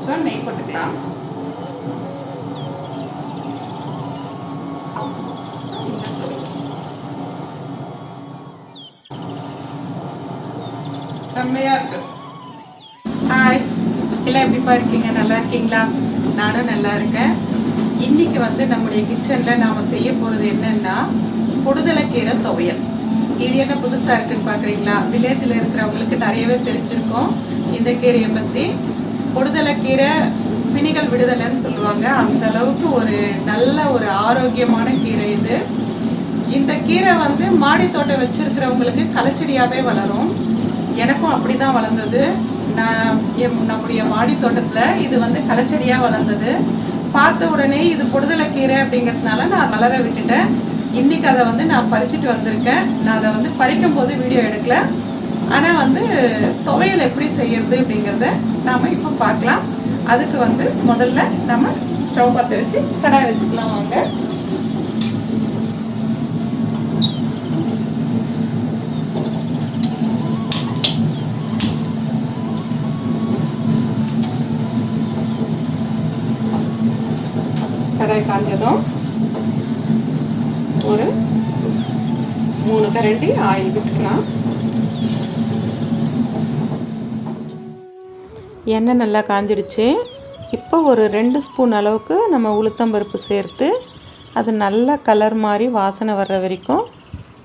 கொஞ்சம் நெய் போட்டுக்கலாம். செம்மையா இருக்கு. ஹாய், எல்லாம் எப்படிப்பா இருக்கீங்க? நல்லா இருக்கீங்களா? நானும் நல்லா இருக்கேன். இன்னைக்கு வந்து நம்முடைய கிச்சனில் நாம் செய்ய போகிறது என்னன்னா பொடுதலைக்கீரை துவையல். இது என்ன புதுசாக இருக்குன்னு பார்க்குறீங்களா? வில்லேஜில் இருக்கிறவங்களுக்கு நிறையவே தெரிஞ்சிருக்கும் இந்த கீரையை பற்றி. பொடுதலைக்கீரை பிணிகள் விடுதலைன்னு சொல்லுவாங்க. அந்த அளவுக்கு ஒரு நல்ல ஒரு ஆரோக்கியமான கீரை இது. இந்த கீரை வந்து மாடி தோட்டம் வச்சிருக்கிறவங்களுக்கு களைச்செடியாகவே வளரும். எனக்கும் அப்படி தான் வளர்ந்தது. நம்முடைய மாடி தோட்டத்தில் இது வந்து களைச்செடியாக வளர்ந்தது. பார்த்த உடனே இது பொடுதலைக்கீரை அப்படிங்கிறதுனால நான் வளர விட்டுட்டேன். இன்னைக்கு அதை வந்து நான் பறிச்சுட்டு வந்திருக்கேன். நான் அதை வந்து பறிக்கும் போது வீடியோ எடுக்கல. ஆனால் வந்து துவையல் எப்படி செய்யறது அப்படிங்கிறத நாம் இப்போ பார்க்கலாம். அதுக்கு வந்து முதல்ல நம்ம ஸ்டவ் பற்ற வச்சு கடாய் வச்சுக்கலாம். வாங்க. கடாய் காஞ்சதும் ஒரு 3 கரண்டி ஆயில் விட்டுக்கலாம். எண்ணெய் நல்லா காஞ்சிடுச்சு. இப்போ ஒரு 2 ஸ்பூன் அளவுக்கு நம்ம உளுத்தம்பருப்பு சேர்த்து அது நல்லா கலர் மாதிரி வாசனை வர்ற வரைக்கும்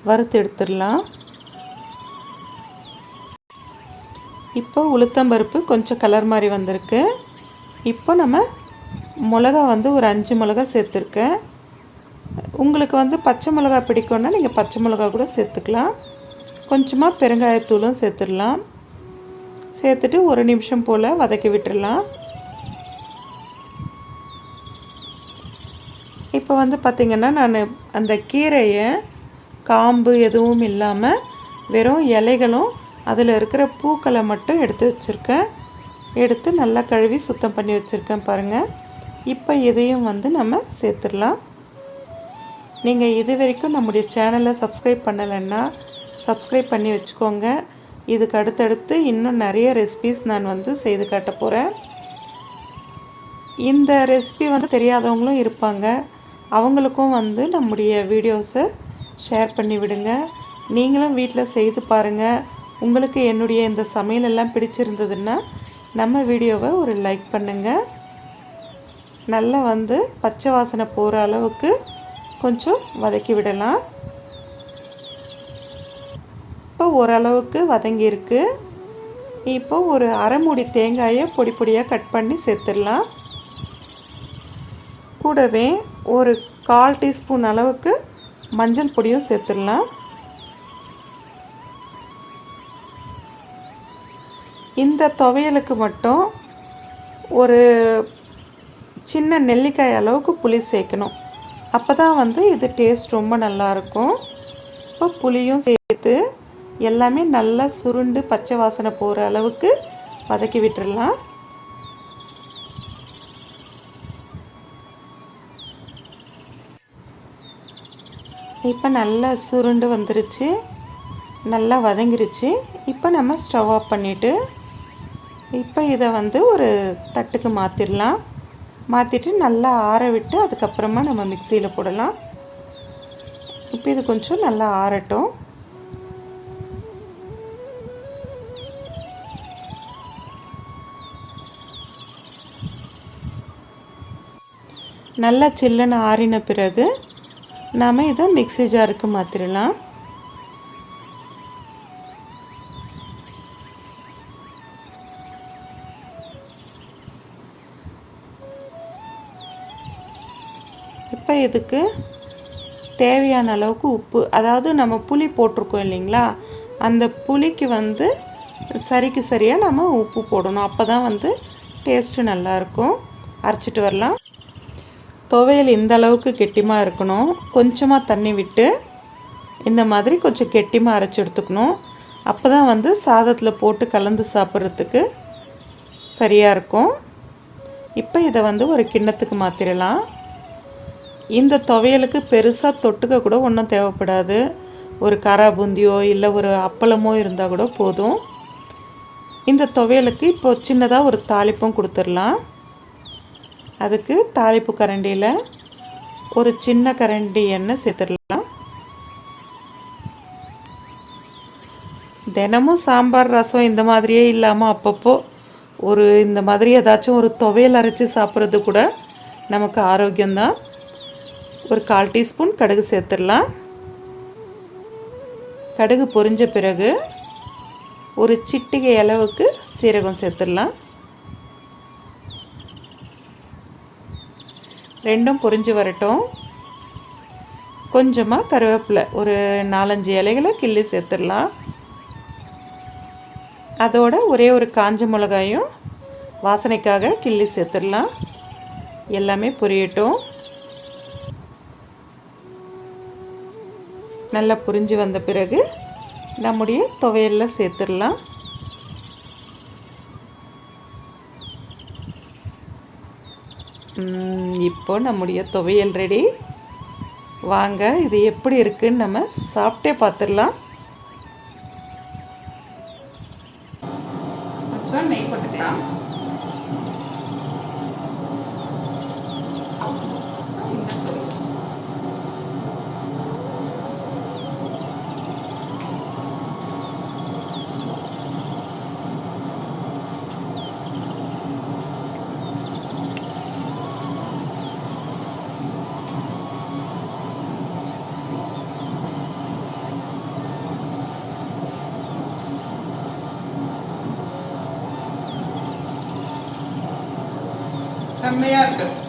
வறுத்து எடுத்துடலாம். இப்போ உளுத்தம்பருப்பு கொஞ்சம் கலர் மாதிரி வந்திருக்கு. இப்போ நம்ம மிளகா வந்து ஒரு 5 மிளகா சேர்த்துருக்கேன். உங்களுக்கு வந்து பச்சை மிளகா பிடிக்கும்னா நீங்கள் பச்சை மிளகா கூட சேர்த்துக்கலாம். கொஞ்சமாக பெருங்காயத்தூளும் சேர்த்துடலாம். சேர்த்துட்டு 1 நிமிஷம் போல் வதக்கி விட்டுடலாம். இப்போ வந்து பார்த்திங்கன்னா நான் அந்த கீரையை காம்பு எதுவும் இல்லாமல் வெறும் இலைகளும் அதில் இருக்கிற பூக்களை மட்டும் எடுத்து வச்சுருக்கேன். எடுத்து நல்லா கழுவி சுத்தம் பண்ணி வச்சுருக்கேன் பாருங்கள். இப்போ இதையும் வந்து நம்ம சேர்த்துடலாம். நீங்கள் இது வரைக்கும் நம்முடைய சேனலை சப்ஸ்கிரைப் பண்ணலைன்னா சப்ஸ்கிரைப் பண்ணி வச்சுக்கோங்க. இதுக்கு அடுத்தடுத்து இன்னும் நிறைய ரெசிபீஸ் நான் வந்து செய்து காட்ட போகிறேன். இந்த ரெசிபி வந்து தெரியாதவங்களும் இருப்பாங்க. அவங்களுக்கும் வந்து நம்முடைய வீடியோஸை ஷேர் பண்ணி விடுங்க. நீங்களும் வீட்டில் செய்து பாருங்கள். உங்களுக்கு என்னுடைய இந்த சமையல் எல்லாம் பிடிச்சிருந்ததுன்னா நம்ம வீடியோவை ஒரு லைக் பண்ணுங்கள். நல்லா வந்து பச்சை வாசனை போகிற அளவுக்கு கொஞ்சம் வதக்கி விடலாம். இப்போ ஓரளவுக்கு வதங்கியிருக்கு. இப்போ ஒரு அரை மூடி தேங்காயை பொடி பொடியாக கட் பண்ணி சேர்த்துடலாம். கூடவே ஒரு 1/4 டீஸ்பூன் அளவுக்கு மஞ்சள் பொடியும் சேர்த்துடலாம். இந்த துவையலுக்கு மட்டும் ஒரு சின்ன நெல்லிக்காய் அளவுக்கு புளி சேர்க்கணும். அப்போ தான் வந்து இது டேஸ்ட் ரொம்ப நல்லாயிருக்கும். இப்போ புளியும் சேர்த்து எல்லாமே நல்லா சுருண்டு பச்சை வாசனை போகிற அளவுக்கு வதக்கி விட்டுடலாம். இப்போ நல்லா சுருண்டு வந்துருச்சு, நல்லா வதங்கிருச்சு. இப்போ நம்ம ஸ்டவ் ஆஃப் பண்ணிவிட்டு இப்போ இதை வந்து ஒரு தட்டுக்கு மாற்றிடலாம். மாற்றிட்டு நல்லா ஆற விட்டு அதுக்கப்புறமா நம்ம மிக்சியில் போடலாம். இப்போ இது கொஞ்சம் நல்லா ஆறட்டும். நல்லா சில்லுன்னு ஆறின பிறகு நாம் இதை மிக்ஸி ஜாருக்கு மாற்றிடலாம். இப்போ இதுக்கு தேவையான அளவுக்கு உப்பு, அதாவது நம்ம புளி போட்டிருக்கோம் இல்லைங்களா, அந்த புளிக்கு வந்து சரிக்கு சரியாக நம்ம உப்பு போடணும். அப்போ தான் வந்து டேஸ்ட்டு நல்லாயிருக்கும். அரைச்சிட்டு வரலாம். துவையல் இந்த அளவுக்கு கெட்டிமாக இருக்கணும். கொஞ்சமாக தண்ணி விட்டு இந்த மாதிரி கொஞ்சம் கெட்டிமாக அரைச்சி எடுத்துக்கணும். அப்போ தான் வந்து சாதத்தில் போட்டு கலந்து சாப்பிட்றதுக்கு சரியாக இருக்கும். இப்போ இதை வந்து ஒரு கிண்ணத்துக்கு மாற்றிடலாம். இந்த துவையலுக்கு பெருசாக தொட்டுக்க கூட ஒன்றும் தேவைப்படாது. ஒரு காரா பூந்தியோ இல்லை ஒரு அப்பளமோ இருந்தால் கூட போதும். இந்த துவையலுக்கு இப்போ சின்னதாக ஒரு தாளிப்பும் கொடுத்துடலாம். அதுக்கு தாளிப்பு கரண்டியில் ஒரு சின்ன கரண்டி எண்ணெய் சேர்த்துடலாம். தினமும் சாம்பார் ரசம் இந்த மாதிரியே இல்லாமல் அப்பப்போ இந்த மாதிரி ஏதாச்சும் ஒரு துவையல் அரைச்சி சாப்பிட்றது கூட நமக்கு ஆரோக்கியம்தான். ஒரு 1/4 டீஸ்பூன் கடுகு சேர்த்துடலாம். கடுகு பொரிஞ்ச பிறகு ஒரு சிட்டிகை அளவுக்கு சீரகம் சேர்த்துடலாம். ரெண்டும் பொரிஞ்சு வரட்டும். கொஞ்சமாக கருவேப்பிலை ஒரு 4-5 இலைகளை கிள்ளி சேர்த்துடலாம். அதோட ஒரே ஒரு காஞ்ச மிளகாயும் வாசனைக்காக கிள்ளி சேர்த்துடலாம். எல்லாமே பொரியட்டும். நல்லா பொரிஞ்சு வந்த பிறகு நம்முடைய துவையலில் சேர்த்துடலாம். இப்போ நம்முடைய துவையல் ரெடி. வாங்க இது எப்படி இருக்குன்னு நம்ம சாப்பிட்டே பார்த்துடலாம். கொஞ்சம் நெய் போட்டுக்கலாம். செம்மையாக இருக்குது.